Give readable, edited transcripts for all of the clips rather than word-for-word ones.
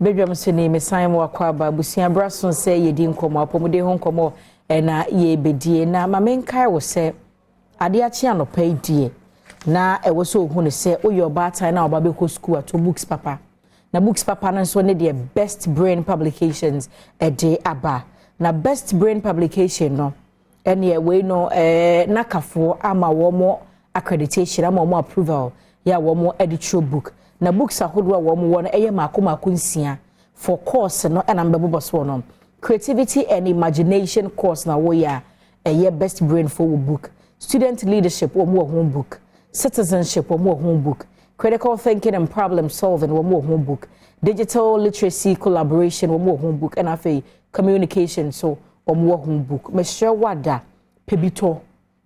Badwam sene me san mo akwa ba busia brason se yedi nkomo apomode ho nkomo na ye bedie na ma menkai wo se ade achi anopa die na e wo so hu ne se oyo ba time na oba be ko school ato books papa na books papa na so ne the best brain publications a day aba na best brain publication no ene we no nakafo ama wo mo accreditation ama wo approval ya wo mo editorial book na books ahodo wo mo won eye mako nsia for course no and ambebo so no creativity and imagination course na wo ya eye best brain for book student leadership wo mo ho book citizenship wo mo ho book critical thinking and problem solving wo mo ho book digital literacy collaboration wo mo ho book and afi communication so wo mo ho book me sure wada pebito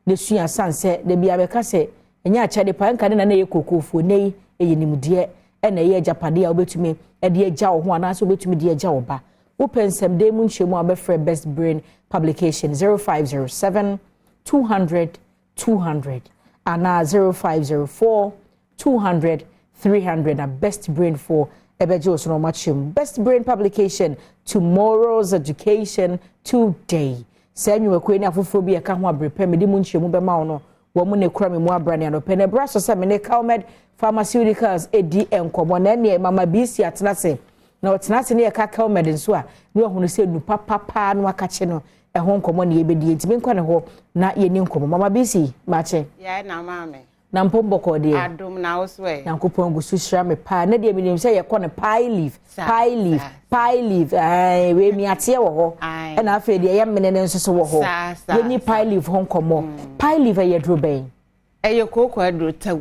ne sua sanse de bia be ka se enya achade pa nka na ye kokofo nei eyenimde na ye japade a obetumi e de agya wo ho anaso obetumi de agya wo ba wo pensem de mu nchemu abefre best brain publication 0507 200 200 ana 0504 200 300 na best brain for ebejo so no machem best brain publication tomorrow's education today sanyu ekwe ni afoforo bi e ka ho abrepe me de mu nchemu be ma wo no wo mu ne kura me mu abrane anope ne bra so se me ne Kelmed Pharmaceuticals edi enkomo na ne mama bisi atenase na otenase ne ka Kelmed nso a ne ohunu se nupa papa no akache no ho nkomo ne yebedi ntimi nkwa ne ho na ye ni nkomo mama bisi mache ya na mama na mpomboko de Adom na oswe na nkopon gusu hira me pa na de minim se ye kɔ ne pie leaf ai we mi ate wo ho e na afa de ye mene ne nso so wo ho ye ni pie leaf ho nkomo pie leaf ye dro ben eye koko adro taw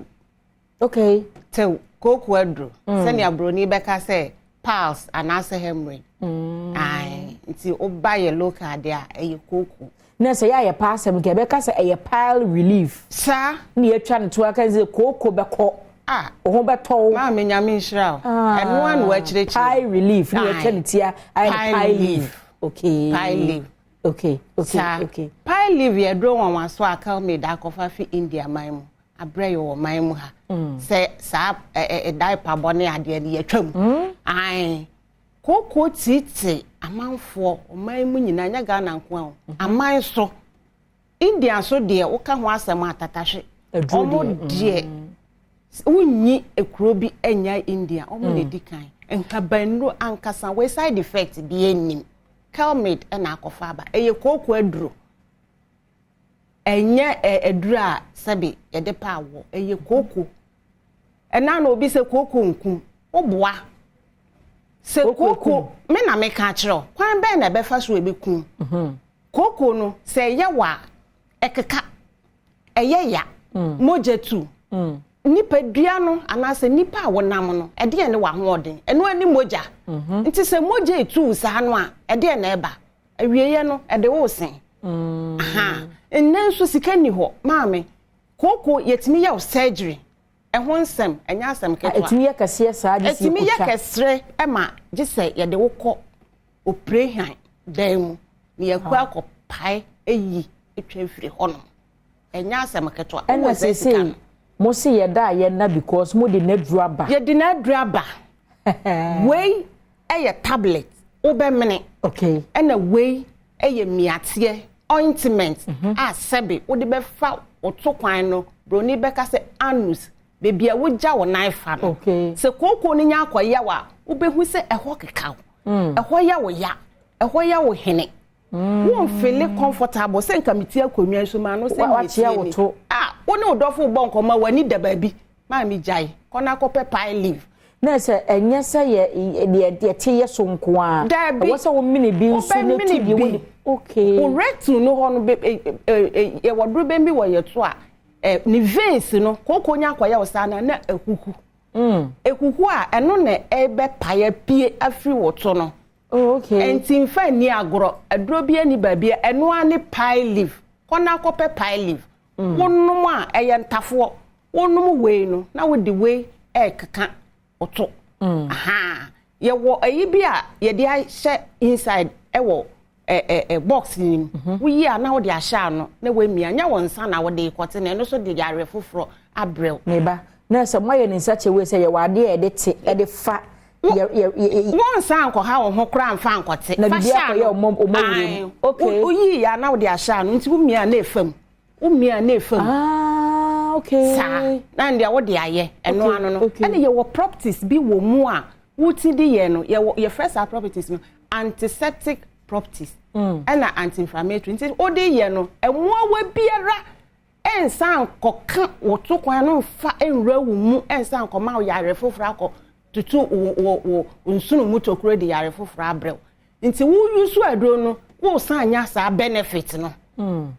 okay taw koko adro se ne abroni beka se pulse anase hemorrhage ai nti oba ye local de a eye koko na se ya pa asem ke beka se eye pile relief sa ne yatwa ne to aka se koko beko ho beto ma me nyame nhira eno an wa kirechi pile relief ne yatwa ne tia pile leaf okay pile leaf okay pile leaf ye dro wan so aka me da kofa fi India maimu abre yo maimu ha se sa diaper bone ade ne yatwam ai koko titi amanfo maimu nyina nya ga na nko aman so India so de wo ka ho asem atatahwe omo de unyi ekuro bi enya India omo ne dikan enkabanru ankasa we side effect bi enim Kelmed na akofa ba eye koko aduro enya aduro a sabi ye de pa wo eye koko ena na obi se koko nkum oboa se koko me na me ka kiro kwan be na be fa so ebekun koko no se ye wa ekeka eye ya mojetu nipa dua no anase nipa wonam no ede ne wa hoɔden eno ani moja nti se moja etu sa no a ede na eba awieye no ede wo sen aha enenso sika ni ho maame koko yetimi ya surgery ehwo nsem enya asem ketwa etimi ya kase saa de si etimi ya kasre ema gise yede wo kɔ operation dan ni yakwa kɔ pai eyi etwa firi hono enya asem ketwa ena sese mo se ye da ye na because mo de na draba ye de na draba wey eye tablet obemene okay ena wey eye miatie ointment a sebe wo de be fa oto kwan no broni beka se anus bebia wo gya wo knife no okay se koko ni nya akoya wa wo behu se eho keka eho ya wo ya eho ya wo hene won feel comfortable se nka meti akonwa so ma no se watia wo to woni odofo bonko ma wani da baby ma mi jai kona kope pie leaf na se enye se ye de tie ye so nko a wo se wo mini bi nso ne ti bi wo okay o rectum no ho no ye wodro be mi wo ye to a ni veins no koko nya akoya wo sana na ekuku ekuku a eno na ebe paye pie afri wo to no okay enti mfa ni agoro aduro bi ani ba bia eno ani pie leaf kona kope pie leaf wonum a eye ntafo wonum we no na wo di we kaka oto aha ye wo ayi bi a ye de ahye inside wo box nim wo yi a na wo de ahye ano na we mia nya won nsa na wo de ikote na eno so de yare foforo abrel meba na se moye ni nsa chewe se ye wade e de te e de fa won san ko ha wo ho kra mfa nkote na bibia ko ye omowure okay oyi ya na wo de ahya no nti wo mia na efam okay na ndia wo de aye eno ano no ene ye wo properties bi wo mu a wuti di ye no ye first properties no antiseptic properties ena anti-inflammatory nti o de ye no emo wa biara ensan koka wo to kwan no fa enra wo mu ensan ko ma wo yare foforo akọ tutu wo nsunu mutokuro de yare foforo abrew nti wo yusu adro no wo san anya sa benefit no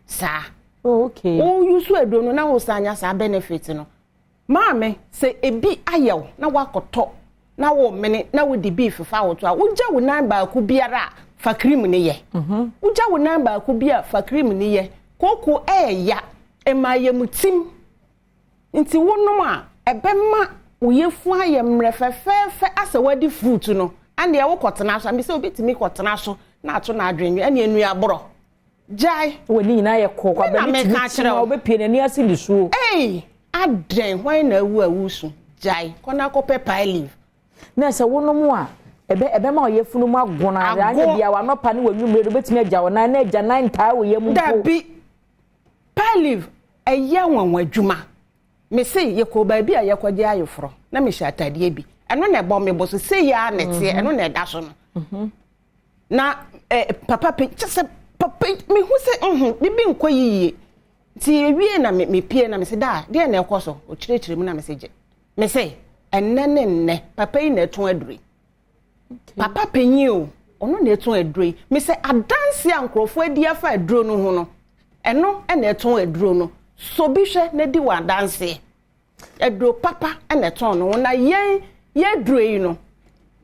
sa okay wo yusu adro no na wo san anya sa benefit no maame se ebi ayew na wakoto na wo mene na wo di beef fa wo to a wo gya wo nan ba ku biara fa cream ne ye wo gya wo nan ba ku bia fa cream ne ye koko ya emaye mutim nti wonum a ebema woyefu aye mrefefefe asa wadi fruit no ande ye wo kotena so ambi se obetimi kotena so na ato na adwenwe ane enu aboro jai woni na ye kokwa ba mitimi na obepie nani ase lisuo adren hwan na awusu jai kona ko pepper leaf na se wonum a ebe ma oyefunu mu agona anya bia wa nopa ne wanwumre do betimi agya wona na agya 9 taa wo yemu dabi palive eya wanwa adwuma me say ye ko ba bi a ye kwaje ayofro na me hyatade bi eno na ebo me boso say ya nete eno na eda so no na papa pe chese papa me hu say bibi nkwa yiye ti ewie na me pie na me say da de na ekoso o kirekire mu na me say je me say enne papa yi na eton adure papa penyi o ono na eton adure me say adanse ankrofo adi afa aduro no ho no eno na eton aduro no so bi hwe na di wa danse aduro papa na eton no na ye aduro yi no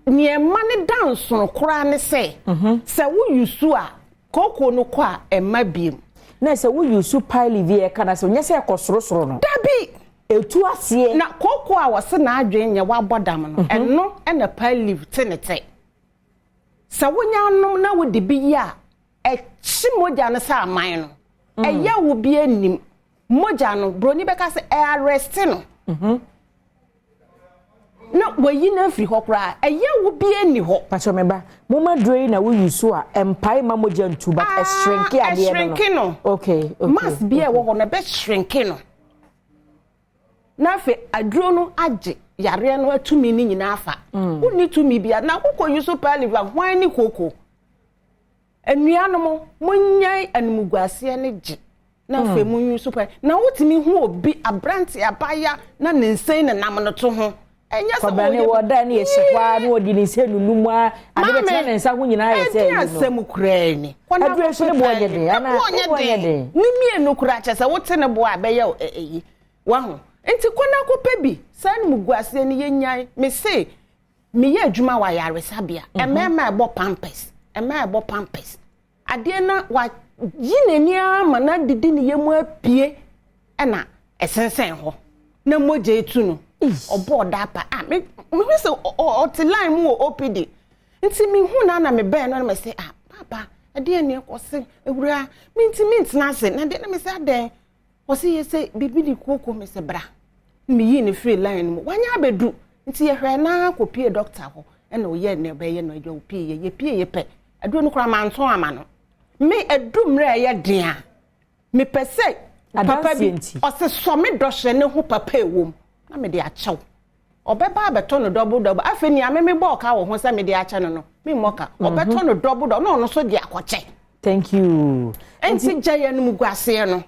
nie ma ne dance no kora ne se se wo yusu a koko no kwa emma biem na se wo yusu pile vie kana se onye se ekosoro no dabi etu ase na koko a wose na adwen nye wa bodam no eno na pile leaf tenete se wonya no na wo de bi ya echi moja no sa aman no eya wo bi anim moja no broni beka se arrest no na wayi na free hokra eya wo bi ani ho pacho meba moma drei na wo yusu a empai ma moja ntu but a shrink ya de no okay must be a wo na be shrink no na fe adro no age yare no atumi ni nyina afa woni tumi bia na kokko yusu paliva hwan ni kokko enuanom monyai animguase ne ge na fe munyu super na wotimi hu obi abranti abaya na nensen ne nam no to ho enya so bane woda ne yehwa na odi ne se nunum a ade betre ne nsa ho nyina ye se no asem kura ni kona adure so ne boye de ana boye de ni mie no kura cha sa wote ne bo abeya eyi wa ho enti kona ko pebi sa animguase ne yenyan me se me ye adwuma wa yare sabia emema ebo pampers ade na wa yinani ama na didi ne yemu apie na esensen ho na moje etu no obo dapa me se o line mu OPD nti mi hu na me ben no me say papa ade ne ekose ewura minti na se na de na me say aden o se ye say bibi di koko me se bra mi yi ne free line mu wanya abedu nti ye hwe na kopie doctor ho na o ye ne be ye no ye opie ye pie ye pe adu no kura manton ama no me edumre ye dia me pese papa bi o se so me dohye ne ho papa ewom na me de achew obeba abeto no double afi ni ame me bo ka wo ho se me de ache no me moka obeto no double no so de akoche thank you enti jaye no muguase no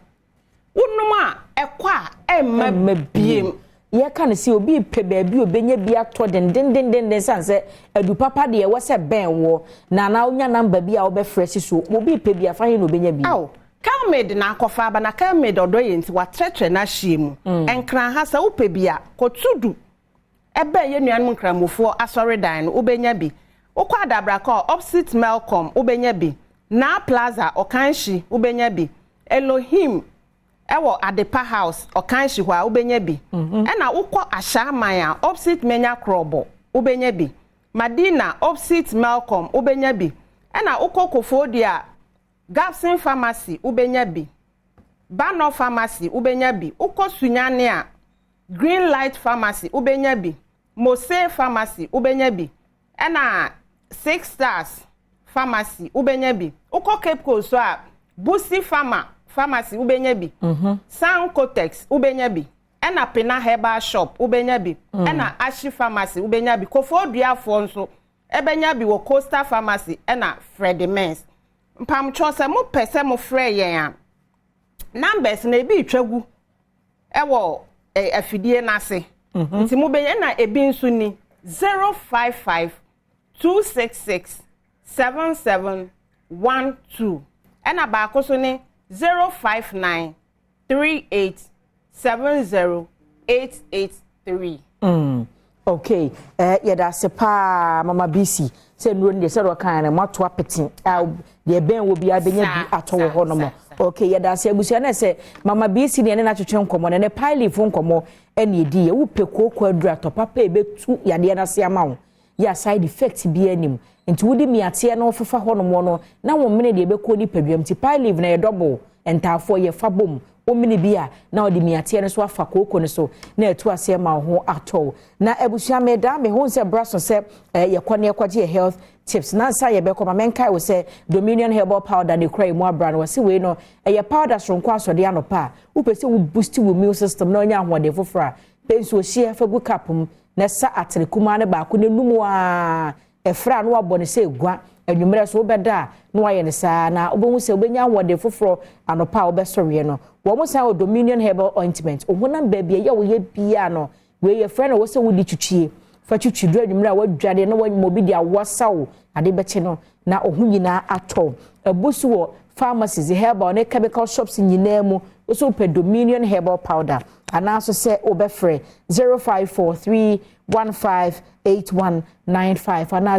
wonum a ekwa emma biem ye kan se obi pe baabi obenya bi ato den sanse adu papa de wo se ben wo na onya number bi a wo be fresh so obi pe bi afa he no obenya bi aw Kelmed na akofa aba na Kelmed odo ye nti wa tretre na hyiemu enkran ha sa wo pe bi a kotudu ebe ye nuanum nkramofo asori dan no obenya bi okwa adabra ka opposite Melcom obenya bi na plaza okanshi obenya bi Elohim ewo Adepa House okanshi hwa obenya bi na wokọ Ashaman a opposite Menya Krobo obenya bi Madina opposite Melcom obenya bi na wokọ Kofodia Gapsin Pharmacy ubenya bi Badwam Pharmacy ubenya bi uko Sunyane a Green Light Pharmacy ubenya bi Mose Pharmacy ubenya bi ena 6 stars pharmacy ubenya bi uko Cape Coast so a Busi pharmacy ubenya bi San Cotex ubenya bi ena Pena Herbal Shop ubenya bi ena Ashi pharmacy ubenya bi Kofodua nso ebenya bi wo Coastal pharmacy ena Freddy Mens mpam chose mo pese mo frɛ yen a numbers na ebi twagu ewo afidie nase nti mo benya na ebi nso ni 055 266 7712 ena ba ko so ni 059 38 70883 okay yeda sepa mama BC se nuro ndi se ro kan na mato apetin de ben wo bia benya bi atowo ho no mo okay yeda se abusia na se mama BC ne na twetwe nkomo ne pile fo nkomo ene edi ye wo pekoko adura to papa ebetu yade na se ama wo ya side effect bi anim nti wodi miate na ofefa ho no mo no na wo mene de ebekọ ni padwam ti pile na ye double entafo ye fa bom omini bia na odi miate ne so afa koko ne so na etu ase ma ho ato na ebusua me da me ho se braso se ye kwane ekwaje health tips na sa ye bekọ ma menkai wo se Dominion Herbal Powder de krai mu abra no se we no ye powder sonko asode anopa wo pese wo boost wo immune system na onya ahode fofora penso hie fa gu kapum na sa atere kuma ne ba ko ne numu a efra no abone se gwa anwumere so obeda no aye ne saa na obohu se obenya ahode foforo anopa obesore no wo mo san o Dominion Herbal Ointment ohunam ba bia ye wo ye bia no we ye frɛ no wo se wo di twitwie fa twitwidru anwumere a wadwade na mobi dia wasawo ade beche no na ohunyina atɔ abusu wo pharmacies herbal ne chemical shops nyina mu so pe Dominion Herbal Powder ana so se obefre 0543158195 ana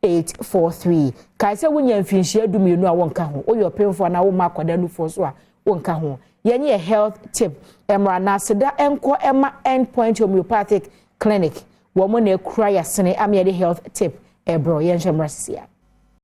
0249591843 kai se wonya mfinhia adumienu a wonka ho oyo penfo na wo makwada nufo so a wonka ho yenye health tip emra na seda enko ema endpoint homeopathic clinic wo mo na ekura yasene amede health tip ebro yenhemrasia